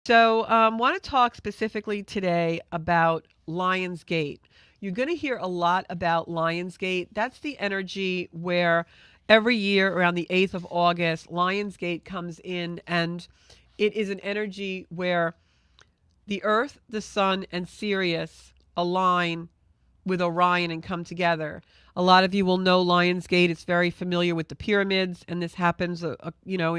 So, want to talk specifically today about Lionsgate. You're going to hear a lot about Lionsgate. That's the energy where every year around the 8th of August, Lionsgate comes in, and it is an energy where the Earth, the Sun, and Sirius align with Orion and come together. A lot of you will know Lionsgate. It's very familiar with the pyramids, and this happens, in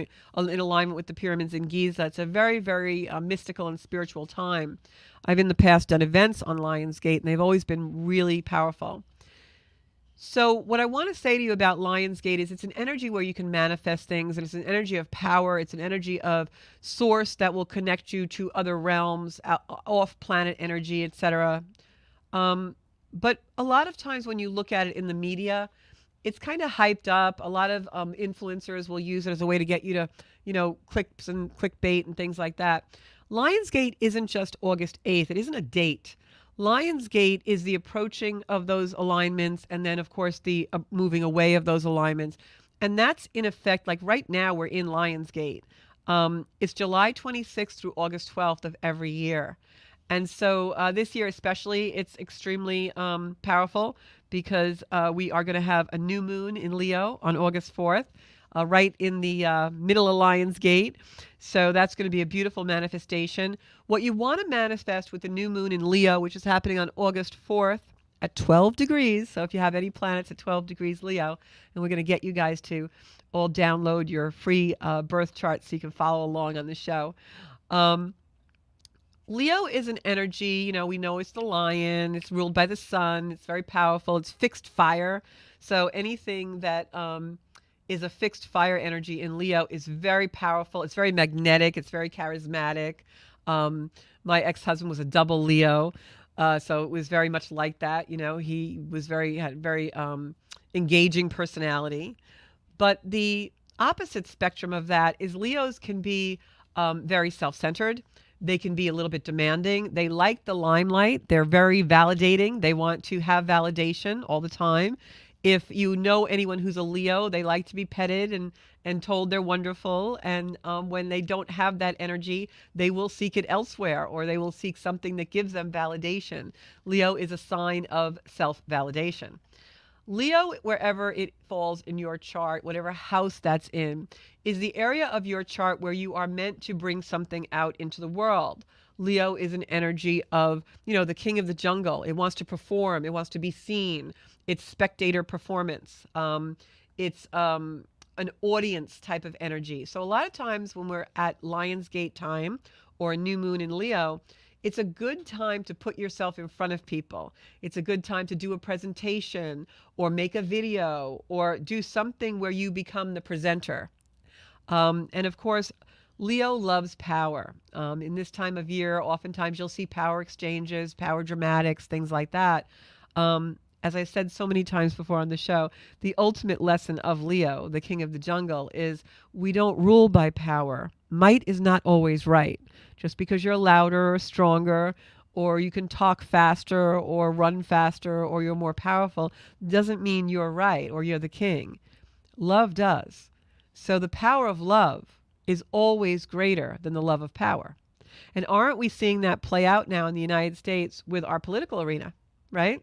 alignment with the pyramids in Giza. It's a very, very mystical and spiritual time. I've in the past done events on Lionsgate, and they've always been really powerful. So, what I want to say to you about Lionsgate is it's an energy where you can manifest things, and it's an energy of power. It's an energy of source that will connect you to other realms, off planet energy, etc. Um, but a lot of times when you look at it in the media, it's kind of hyped up. A lot of influencers will use it as a way to get you to, clicks and clickbait and things like that. Lionsgate isn't just August 8th. It isn't a date. Lionsgate is the approaching of those alignments and then, of course, the moving away of those alignments. And that's in effect, like right now, we're in Lionsgate. It's July 26th through August 12th of every year. And so this year, especially, it's extremely powerful because we are going to have a new moon in Leo on August 4th, right in the middle of Lion's Gate. So that's going to be a beautiful manifestation. What you want to manifest with the new moon in Leo, which is happening on August 4th at 12 degrees. So if you have any planets at 12 degrees Leo, and we're going to get you guys to all download your free birth chart so you can follow along on the show. Leo is an energy, we know it's the lion, it's ruled by the sun, it's very powerful, it's fixed fire. So anything that is a fixed fire energy in Leo is very powerful. It's very magnetic, it's very charismatic. My ex-husband was a double Leo, so it was very much like that. He was had very engaging personality. But the opposite spectrum of that is Leos can be very self-centered. They can be a little bit demanding. They like the limelight. They're very validating. They want to have validation all the time. If you know anyone who's a Leo, they like to be petted and told they're wonderful. And when they don't have that energy, they will seek it elsewhere, or they will seek something that gives them validation. Leo is a sign of self-validation. Leo, wherever it falls in your chart, whatever house that's in, is the area of your chart where you are meant to bring something out into the world. Leo is an energy of, the king of the jungle. It wants to perform. It wants to be seen. It's spectator performance. It's an audience type of energy. So a lot of times when we're at Lionsgate time or a new moon in Leo, it's a good time to put yourself in front of people. It's a good time to do a presentation or make a video or do something where you become the presenter. And of course, Leo loves power. In this time of year, oftentimes you'll see power exchanges, power dramatics, things like that. As I said so many times before on the show, the ultimate lesson of Leo, the king of the jungle, is we don't rule by power. Might is not always right. Just because you're louder or stronger, or you can talk faster or run faster, or you're more powerful, doesn't mean you're right or you're the king. Love does. So the power of love is always greater than the love of power. And aren't we seeing that play out now in the United States with our political arena, right?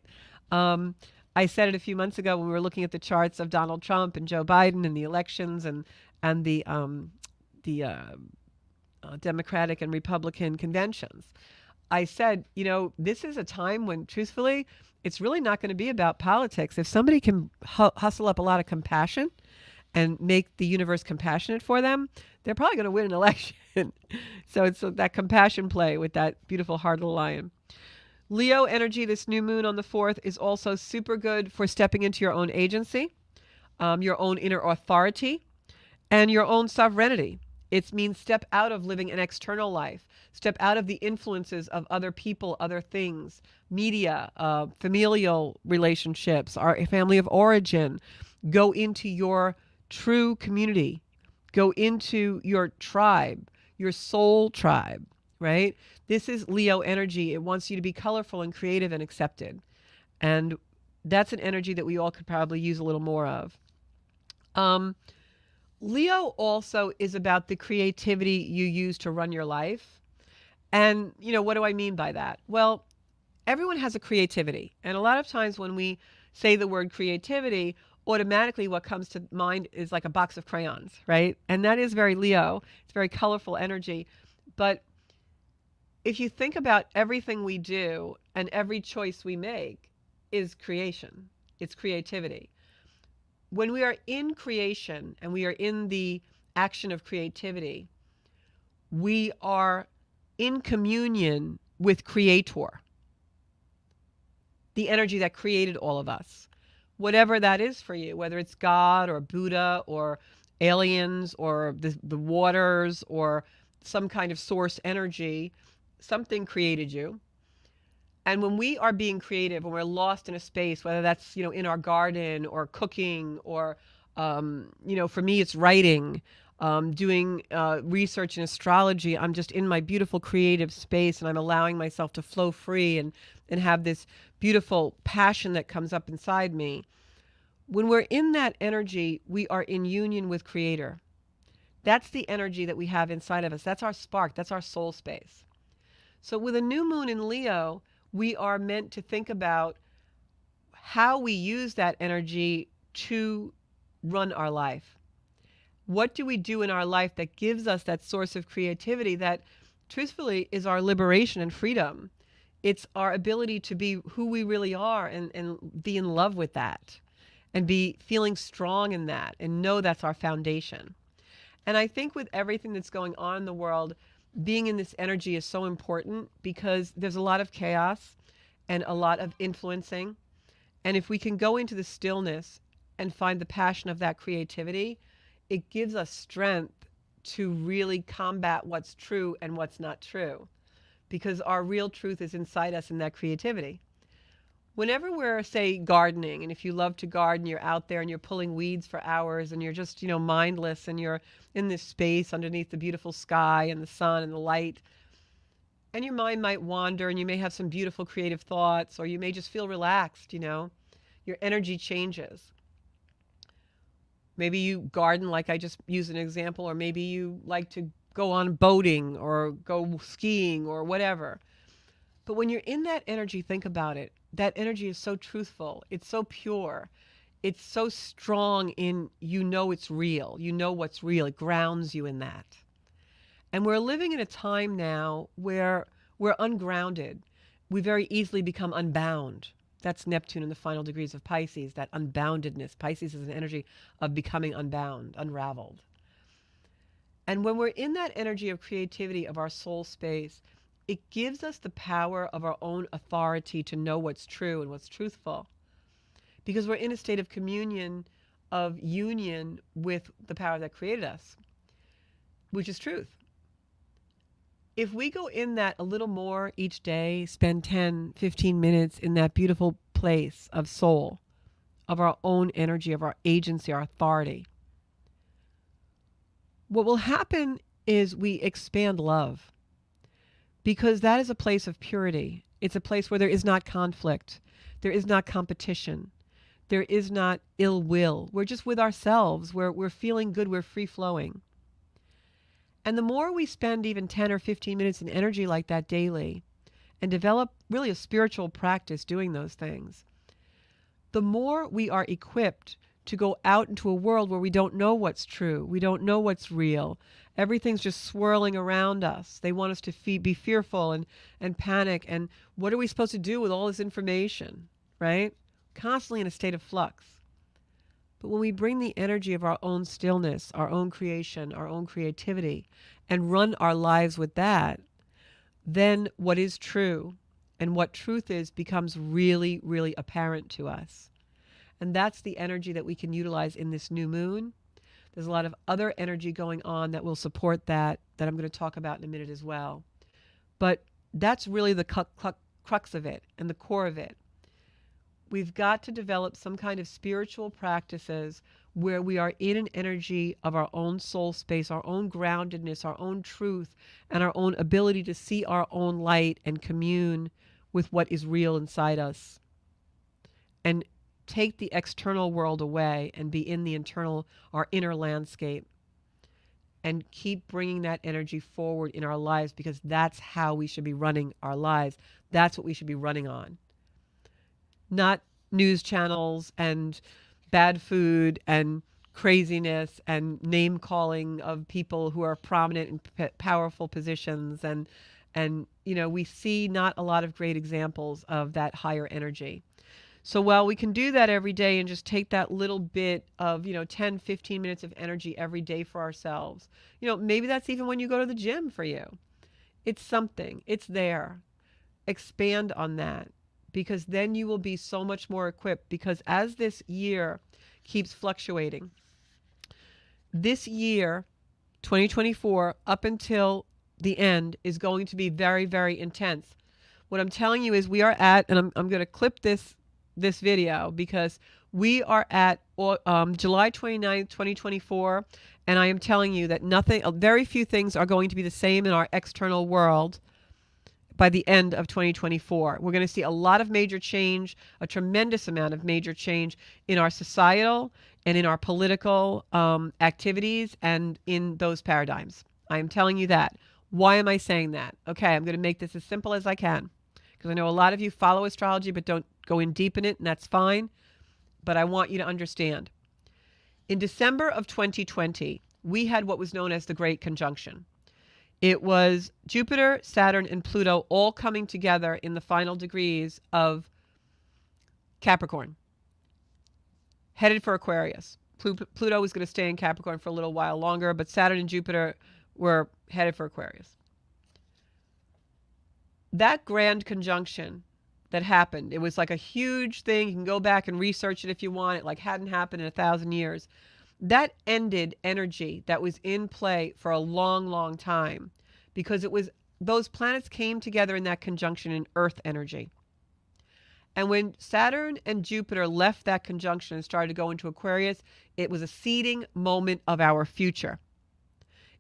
I said it a few months ago when we were looking at the charts of Donald Trump and Joe Biden and the elections and the Democratic and Republican conventions. I said, this is a time when, truthfully, it's really not going to be about politics. If somebody can hustle up a lot of compassion and make the universe compassionate for them, they're probably going to win an election. So it's that compassion play with that beautiful heart of the lion. Leo energy, this new moon on the 4th, is also super good for stepping into your own agency, your own inner authority, and your own sovereignty. It means step out of living an external life, step out of the influences of other people, other things, media, familial relationships, our family of origin. Go into your true community. Go into your tribe, your soul tribe, right? This is Leo energy. It wants you to be colorful and creative and accepted. And that's an energy that we all could probably use a little more of. Leo also is about the creativity you use to run your life. And, what do I mean by that? Well, everyone has a creativity. And a lot of times when we say the word creativity, automatically what comes to mind is like a box of crayons, right? And that is very Leo. It's very colorful energy. But if you think about everything we do and every choice we make is creation, it's creativity. When we are in creation and we are in the action of creativity, we are in communion with Creator, the energy that created all of us. Whatever that is for you, whether it's God or Buddha or aliens or the waters or some kind of source energy, something created you. And when we are being creative, when we're lost in a space, whether that's, in our garden or cooking or, for me, it's writing, doing research in astrology, I'm just in my beautiful creative space and I'm allowing myself to flow free and have this beautiful passion that comes up inside me. When we're in that energy, we are in union with Creator. That's the energy that we have inside of us. That's our spark. That's our soul space. So with a new moon in Leo, we are meant to think about how we use that energy to run our life. What do we do in our life that gives us that source of creativity that truthfully is our liberation and freedom? It's our ability to be who we really are and be in love with that and be feeling strong in that and know that's our foundation. And I think with everything that's going on in the world, being in this energy is so important because there's a lot of chaos and a lot of influencing. And if we can go into the stillness and find the passion of that creativity, it gives us strength to really combat what's true and what's not true, because our real truth is inside us in that creativity. Whenever we're, say, gardening, and if you love to garden, you're out there and you're pulling weeds for hours and you're just, mindless and you're in this space underneath the beautiful sky and the sun and the light, and your mind might wander and you may have some beautiful creative thoughts or you may just feel relaxed, your energy changes. Maybe you garden like I just used an example, or maybe you like to go on boating or go skiing or whatever. But when you're in that energy, think about it. That energy is so truthful. It's so pure. It's so strong in, it's real. You know what's real. It grounds you in that. And we're living in a time now where we're ungrounded. We very easily become unbound. That's Neptune in the final degrees of Pisces, that unboundedness. Pisces is an energy of becoming unbound, unraveled. And when we're in that energy of creativity, of our soul space, it gives us the power of our own authority to know what's true and what's truthful. Because we're in a state of communion, of union with the power that created us, which is truth. If we go in that a little more each day, spend 10, 15 minutes in that beautiful place of soul, of our own energy, of our agency, our authority, what will happen is we expand love. Because that is a place of purity. It's a place where there is not conflict. There is not competition. There is not ill will. We're just with ourselves. We're feeling good. We're free flowing. And the more we spend even 10 or 15 minutes in energy like that daily and develop really a spiritual practice doing those things, the more we are equipped to go out into a world where we don't know what's true. We don't know what's real. Everything's just swirling around us. They want us to be fearful and panic. And what are we supposed to do with all this information, right? Constantly in a state of flux. But when we bring the energy of our own stillness, our own creation, our own creativity, and run our lives with that, then what is true and what truth is becomes really, really apparent to us. And that's the energy that we can utilize in this new moon. There's a lot of other energy going on that will support that I'm going to talk about in a minute as well. But that's really the crux of it and the core of it. We've got to develop some kind of spiritual practices where we are in an energy of our own soul space, our own groundedness, our own truth, and our own ability to see our own light and commune with what is real inside us. And take the external world away and be in the internal, our inner landscape. and keep bringing that energy forward in our lives, because that's how we should be running our lives. That's what we should be running on. Not news channels and bad food and craziness and name calling of people who are prominent in powerful positions, and we see not a lot of great examples of that higher energy. So while we can do that every day and just take that little bit of 10, 15 minutes of energy every day for ourselves, maybe that's even when you go to the gym for you. It's something, it's there. Expand on that, because then you will be so much more equipped. Because as this year keeps fluctuating, this year, 2024, up until the end, is going to be very, very intense. What I'm telling you is we are at, and I'm going to clip this video, because we are at July 29th, 2024, and I am telling you that very few things are going to be the same in our external world by the end of 2024. We're going to see a lot of major change, a tremendous amount of major change in our societal and in our political activities and in those paradigms. I am telling you that. Why am I saying that? Okay, I'm going to make this as simple as I can, because I know a lot of you follow astrology but don't go in deep in it, and that's fine. But I want you to understand. In December of 2020, we had what was known as the Great Conjunction. It was Jupiter, Saturn, and Pluto all coming together in the final degrees of Capricorn, headed for Aquarius. Pluto was going to stay in Capricorn for a little while longer, but Saturn and Jupiter were headed for Aquarius. That grand conjunction that happened, it was like a huge thing. You can go back and research it if you want. It like hadn't happened in 1,000 years. That ended energy that was in play for a long, long time, because those planets came together in that conjunction in Earth energy. And when Saturn and Jupiter left that conjunction and started to go into Aquarius, it was a seeding moment of our future.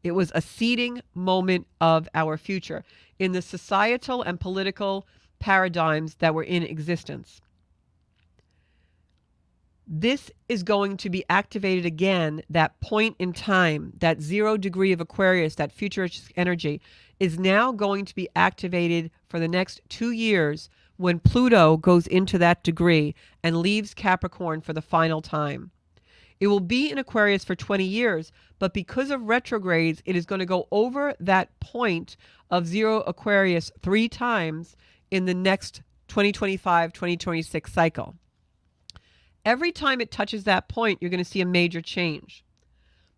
It was a seeding moment of our future in the societal and political paradigms that were in existence. This is going to be activated again. That point in time, that 0 degree of Aquarius, that futuristic energy, is now going to be activated for the next 2 years when Pluto goes into that degree and leaves Capricorn for the final time. It will be in Aquarius for 20 years, but because of retrogrades, it is going to go over that point of 0 Aquarius 3 times in the next 2025-2026 cycle. Every time it touches that point, you're going to see a major change.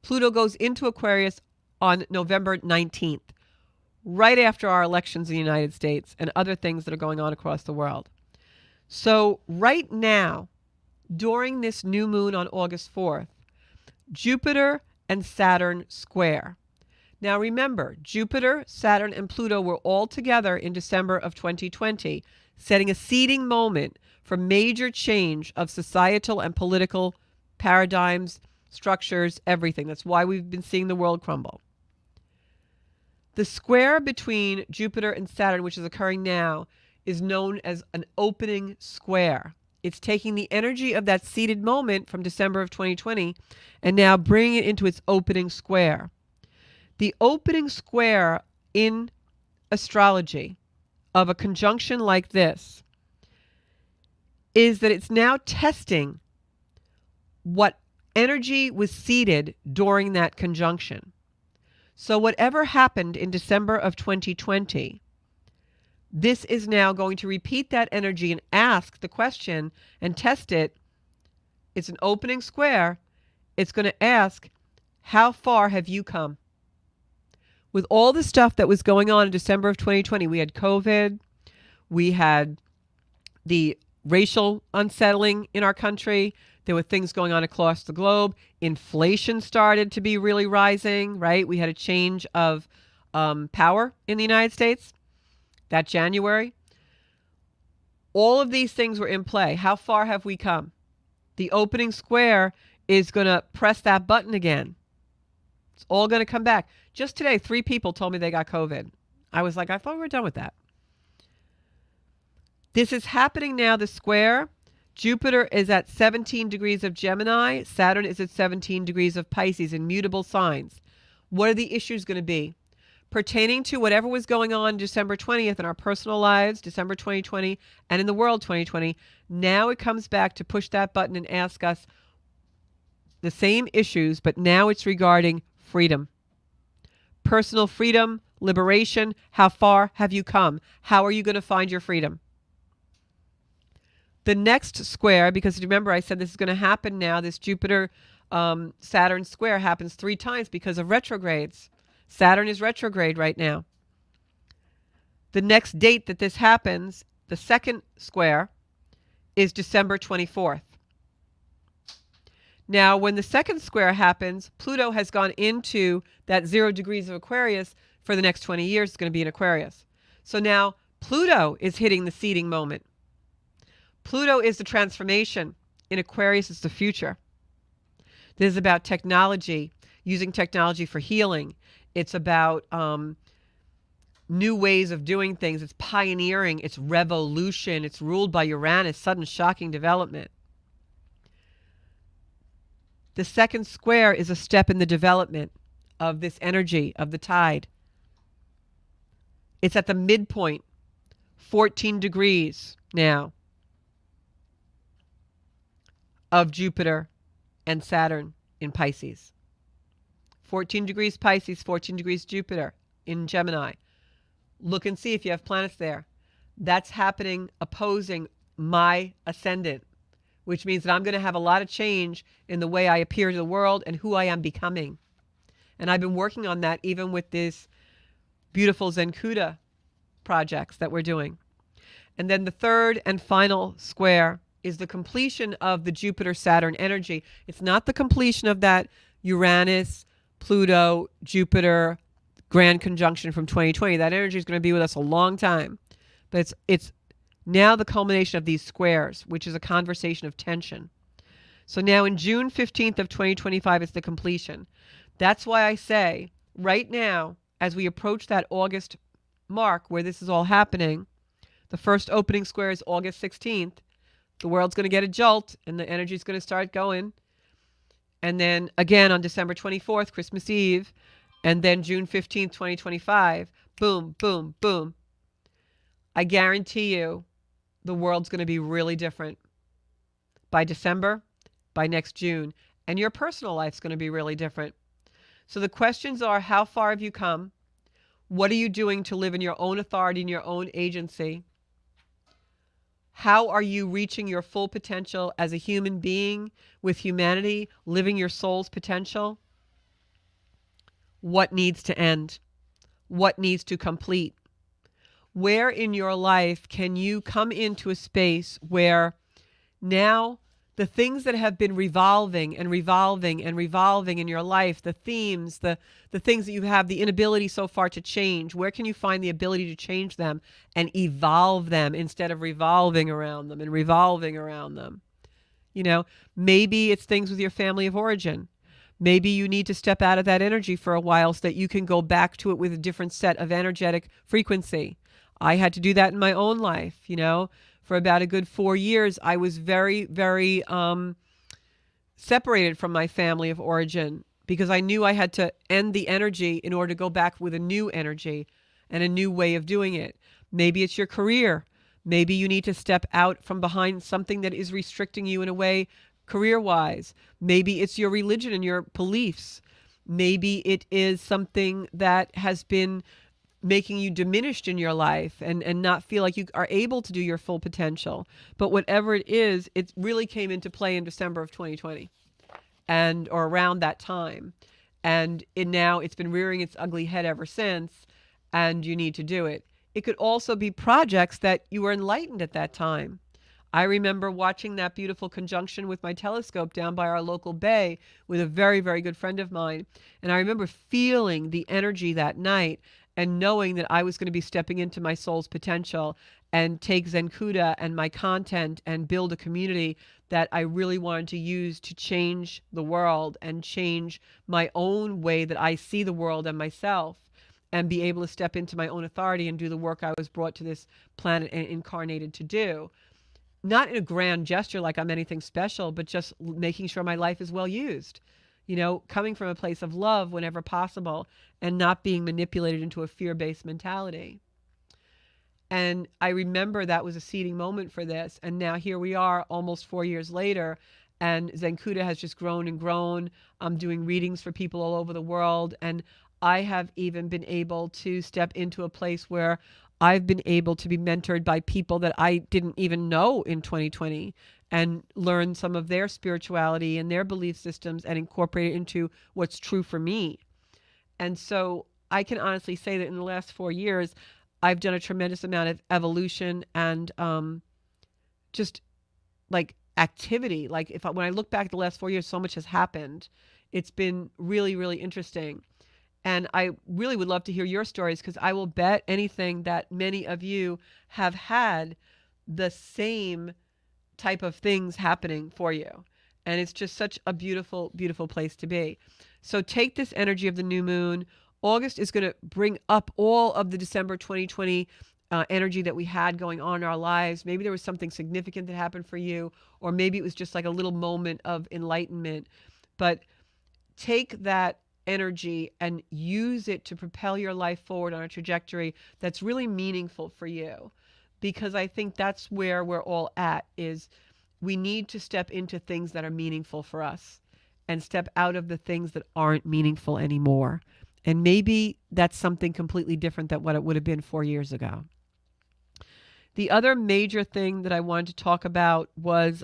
Pluto goes into Aquarius on November 19th, right after our elections in the United States and other things that are going on across the world. So right now, during this new moon on August 4th, Jupiter and Saturn square. Now remember, Jupiter, Saturn, and Pluto were all together in December of 2020, setting a seeding moment for major change of societal and political paradigms, structures, everything. That's why we've been seeing the world crumble. The square between Jupiter and Saturn, which is occurring now, is known as an opening square. It's taking the energy of that seeded moment from December of 2020 and now bringing it into its opening square. The opening square in astrology of a conjunction like this is that it's now testing what energy was seeded during that conjunction. So whatever happened in December of 2020, this is now going to repeat that energy and ask the question and test it. It's an opening square. It's going to ask, how far have you come? With all the stuff that was going on in December of 2020, we had COVID, we had the racial unsettling in our country, there were things going on across the globe, inflation started to be really rising, right? We had a change of power in the United States that January. All of these things were in play. How far have we come? The opening square is going to press that button again. It's all going to come back. Just today, 3 people told me they got COVID. I was like, I thought we were done with that. This is happening now, the square. Jupiter is at 17 degrees of Gemini. Saturn is at 17 degrees of Pisces in mutable signs. What are the issues going to be? Pertaining to whatever was going on December 20th in our personal lives, December 2020, and in the world 2020, now it comes back to push that button and ask us the same issues, but now it's regarding freedom. Personal freedom, liberation. How far have you come? How are you going to find your freedom? The next square, because remember I said this is going to happen now, this Jupiter Saturn square happens 3 times because of retrogrades. Saturn is retrograde right now. The next date that this happens, the second square, is December 24th. Now, when the second square happens, Pluto has gone into that 0 degrees of Aquarius for the next 20 years. It's going to be in Aquarius. So now Pluto is hitting the seeding moment. Pluto is the transformation. In Aquarius, it's the future. This is about technology, using technology for healing. It's about new ways of doing things. It's pioneering. It's revolution. It's ruled by Uranus, sudden shocking development. The second square is a step in the development of this energy, of the tide. It's at the midpoint, 14 degrees now, of Jupiter and Saturn in Pisces. 14 degrees Pisces, 14 degrees Jupiter in Gemini. Look and see if you have planets there. That's happening opposing my ascendant, which means that I'm going to have a lot of change in the way I appear to the world and who I am becoming. And I've been working on that even with these beautiful Zenkuda projects that we're doing. And then the third and final square is the completion of the Jupiter-Saturn energy. It's not the completion of that Uranus, Pluto, Jupiter grand conjunction from 2020. That energy is going to be with us a long time. But it's now the culmination of these squares, which is a conversation of tension. So now in June 15th of 2025, it's the completion. That's why I say right now, as we approach that August mark where this is all happening, the first opening square is August 16th. The world's going to get a jolt and the energy is going to start going. And then again on December 24th, Christmas Eve, and then June 15th, 2025, boom, boom, boom. I guarantee you the world's going to be really different by December, by next June, and your personal life's going to be really different. So the questions are, how far have you come? What are you doing to live in your own authority and your own agency? How are you reaching your full potential as a human being with humanity, living your soul's potential? What needs to end? What needs to complete? Where in your life can you come into a space where now the things that have been revolving and revolving and revolving in your life, the themes, the things that you have the inability so far to change, where can you find the ability to change them and evolve them instead of revolving around them and revolving around them? You know, maybe it's things with your family of origin. Maybe you need to step out of that energy for a while so that you can go back to it with a different set of energetic frequency. I had to do that in my own life, you know. For about a good 4 years, I was very, very separated from my family of origin because I knew I had to end the energy in order to go back with a new energy and a new way of doing it. Maybe it's your career. Maybe you need to step out from behind something that is restricting you in a way career-wise. Maybe it's your religion and your beliefs. Maybe it is something that has been making you diminished in your life and not feel like you are able to do your full potential. But whatever it is, it really came into play in December of 2020 or around that time. And now it's been rearing its ugly head ever since, and you need to do it. It could also be projects that you were enlightened at that time. I remember watching that beautiful conjunction with my telescope down by our local bay with a very, very good friend of mine. And I remember feeling the energy that night and knowing that I was going to be stepping into my soul's potential and take Zenkuda and my content and build a community that I really wanted to use to change the world and change my own way that I see the world and myself, and be able to step into my own authority and do the work I was brought to this planet and incarnated to do. Not in a grand gesture like I'm anything special, but just making sure my life is well used. coming from a place of love whenever possible and not being manipulated into a fear-based mentality. And I remember that was a seeding moment for this. And now here we are almost 4 years later, and Zenkuda has just grown and grown. I'm doing readings for people all over the world. And I have even been able to step into a place where I've been able to be mentored by people that I didn't even know in 2020 and learn some of their spirituality and their belief systems and incorporate it into what's true for me. And so I can honestly say that in the last 4 years, I've done a tremendous amount of evolution and just like activity. Like when I look back at the last 4 years, so much has happened. It's been really, really interesting. And I really would love to hear your stories, because I will bet anything that many of you have had the same type of things happening for you. And it's just such a beautiful, beautiful place to be. So take this energy of the new moon. August is going to bring up all of the December 2020 energy that we had going on in our lives. Maybe there was something significant that happened for you, or maybe it was just like a little moment of enlightenment. But take that energy and use it to propel your life forward on a trajectory that's really meaningful for you. Because I think that's where we're all at, is we need to step into things that are meaningful for us and step out of the things that aren't meaningful anymore. And maybe that's something completely different than what it would have been 4 years ago. The other major thing that I wanted to talk about was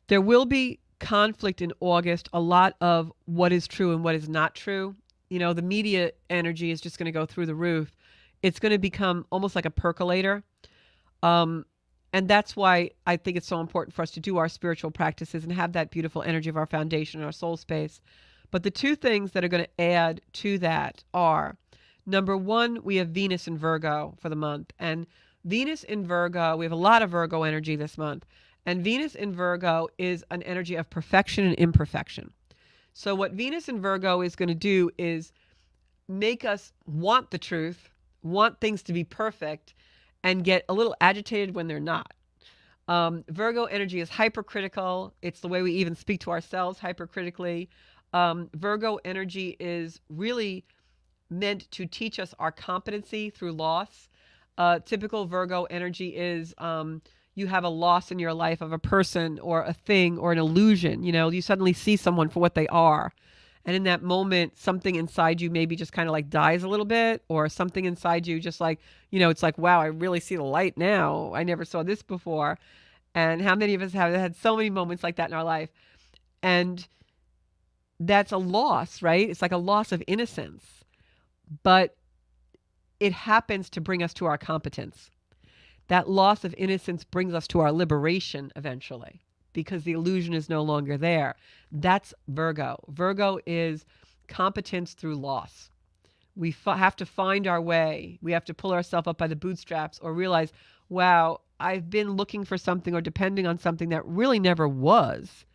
there will be conflict in August, a lot of what is true and what is not true. The media energy is just going to go through the roof. It's going to become almost like a percolator. And that's why I think it's so important for us to do our spiritual practices and have that beautiful energy of our foundation, our soul space. But the two things that are going to add to that are, number one, we have Venus in Virgo for the month. And Venus in Virgo, we have a lot of Virgo energy this month. And Venus in Virgo is an energy of perfection and imperfection. So what Venus in Virgo is going to do is make us want the truth, want things to be perfect, and get a little agitated when they're not. Virgo energy is hypercritical. It's the way we even speak to ourselves hypercritically. Virgo energy is really meant to teach us our competency through loss. Typical Virgo energy is you have a loss in your life of a person or a thing or an illusion. You suddenly see someone for what they are. And in that moment, something inside you maybe just kind of like dies a little bit, or something inside you just like, it's like, wow, I really see the light now. I never saw this before. And how many of us have had so many moments like that in our life? And that's a loss, right? It's like a loss of innocence. But it happens to bring us to our competence. That loss of innocence brings us to our liberation eventually, because the illusion is no longer there. That's Virgo. Virgo is competence through loss. We have to find our way. We have to pull ourselves up by the bootstraps, or realize, wow, I've been looking for something or depending on something that really never was.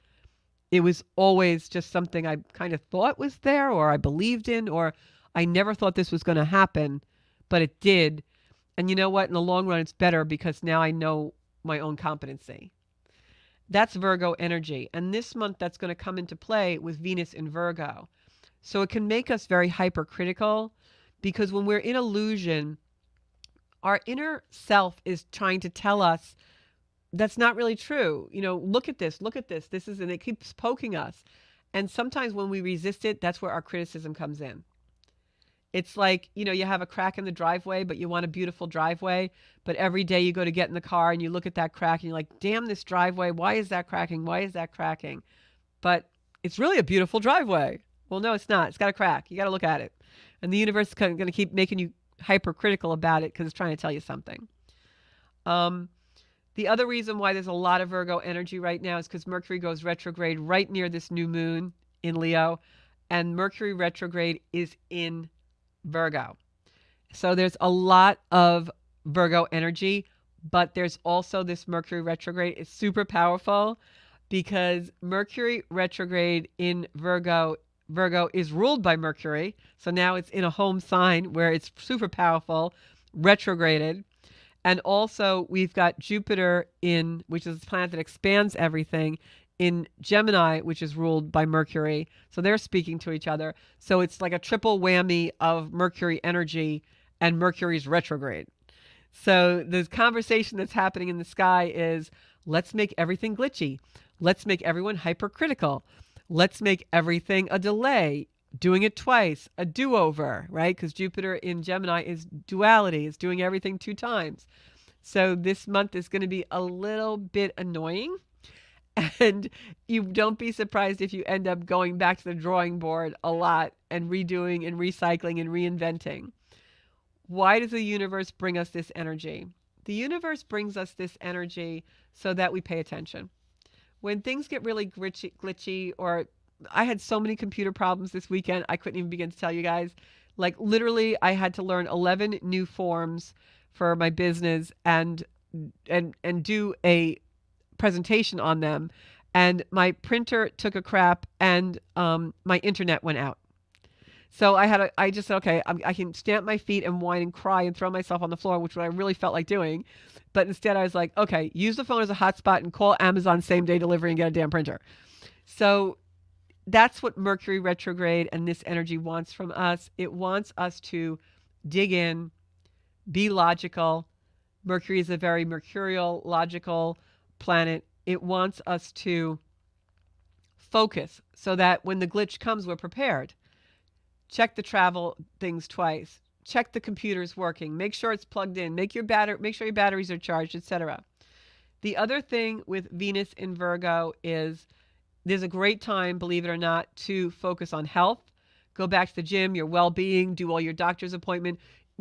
It was always just something I kind of thought was there, or I believed in, or I never thought this was going to happen, but it did. And you know what? In the long run, it's better, because now I know my own competency. That's Virgo energy. And this month, that's going to come into play with Venus in Virgo. So it can make us very hypercritical, because when we're in illusion, our inner self is trying to tell us that's not really true. Look at this, this is, and it keeps poking us. And sometimes when we resist it, that's where our criticism comes in. It's like, you have a crack in the driveway, but you want a beautiful driveway. But every day you go to get in the car and you look at that crack and you're like, damn, this driveway, why is that cracking? Why is that cracking? But it's really a beautiful driveway. Well, no, it's not. It's got a crack. You got to look at it. And the universe is going to keep making you hypercritical about it, because it's trying to tell you something. The other reason why there's a lot of Virgo energy right now is because Mercury goes retrograde right near this new moon in Leo. And Mercury retrograde is in Virgo. So there's a lot of Virgo energy, but there's also this Mercury retrograde. It's super powerful, because Mercury retrograde in Virgo is ruled by Mercury. So now it's in a home sign where it's super powerful, retrograded. And also we've got Jupiter which is a planet that expands everything, in Gemini, which is ruled by Mercury. So they're speaking to each other. So it's like a triple whammy of Mercury energy and Mercury's retrograde. So the conversation that's happening in the sky is, let's make everything glitchy. Let's make everyone hypercritical. Let's make everything a delay, doing it twice, a do-over, right? Because Jupiter in Gemini is duality, is doing everything 2 times. So this month is going to be a little bit annoying. And you don't be surprised if you end up going back to the drawing board a lot and redoing and recycling and reinventing. Why does the universe bring us this energy? The universe brings us this energy so that we pay attention. When things get really glitchy, or I had so many computer problems this weekend, I couldn't even begin to tell you guys. Like literally, I had to learn 11 new forms for my business and do a presentation on them. And my printer took a crap, and my internet went out. So I just said, okay, I can stamp my feet and whine and cry and throw myself on the floor, which I really felt like doing. But instead I was like, okay, use the phone as a hotspot and call Amazon same day delivery and get a damn printer. So that's what Mercury retrograde and this energy wants from us. It wants us to dig in, be logical. Mercury is a very mercurial, logical planet. It wants us to focus so that when the glitch comes, we're prepared. Check the travel things twice. Check the computer's working. Make sure it's plugged in. Make sure your batteries are charged, etc. The other thing with Venus in Virgo is there's a great time, believe it or not, to focus on health. Go back to the gym, your well-being, do all your doctor's appointment,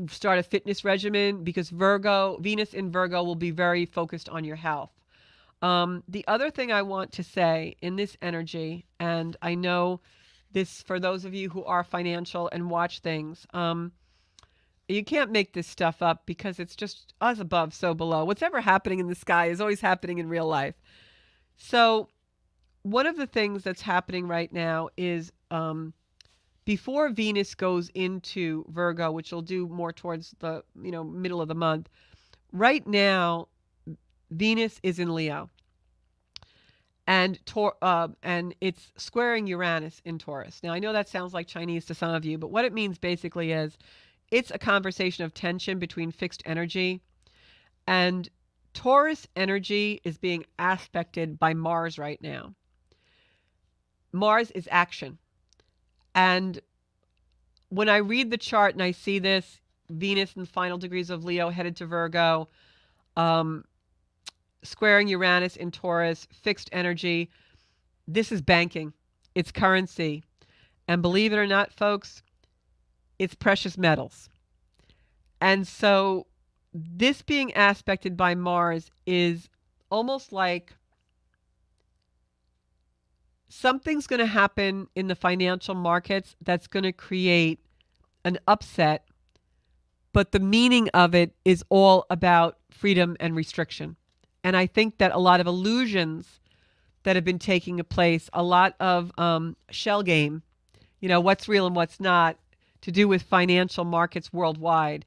start a fitness regimen, because Venus in Virgo will be very focused on your health. The other thing I want to say in this energy, and I know this for those of you who are financial and watch things, you can't make this stuff up because it's just us above, so below. What's ever happening in the sky is always happening in real life. So one of the things that's happening right now is before Venus goes into Virgo, which will do more towards the middle of the month, right now Venus is in Leo. And it's squaring Uranus in Taurus. Now, I know that sounds like Chinese to some of you, but what it means basically is it's a conversation of tension between fixed energy. And Taurus energy is being aspected by Mars right now. Mars is action. And when I read the chart and I see this, Venus in the final degrees of Leo headed to Virgo, squaring Uranus in Taurus, fixed energy. This is banking. It's currency. And believe it or not, folks, it's precious metals. And so this being aspected by Mars is almost like something's going to happen in the financial markets that's going to create an upset, but the meaning of it is all about freedom and restriction. And I think that a lot of illusions that have been taking place, a lot of shell game, what's real and what's not, to do with financial markets worldwide,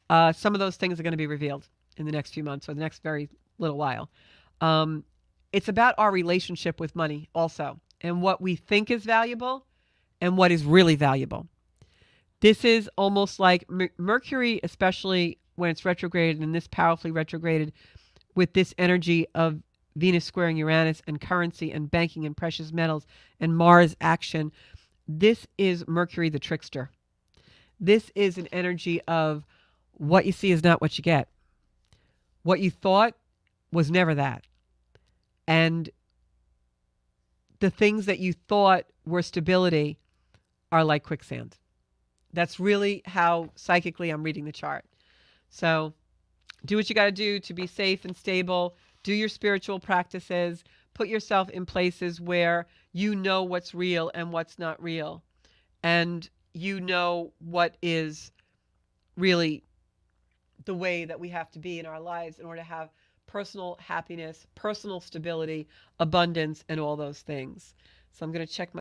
some of those things are going to be revealed in the next few months or the next very little while. It's about our relationship with money also, and what we think is valuable and what is really valuable. This is almost like Mercury, especially when it's retrograded and this powerfully retrograded, with this energy of Venus squaring Uranus and currency and banking and precious metals and Mars action. This is Mercury the trickster. This is an energy of what you see is not what you get. What you thought was never that. And the things that you thought were stability are like quicksand. That's really how psychically I'm reading the chart. So do what you got to do to be safe and stable. Do your spiritual practices. Put yourself in places where you know what's real and what's not real. And you know what is really the way that we have to be in our lives in order to have personal happiness, personal stability, abundance, and all those things. So I'm going to check my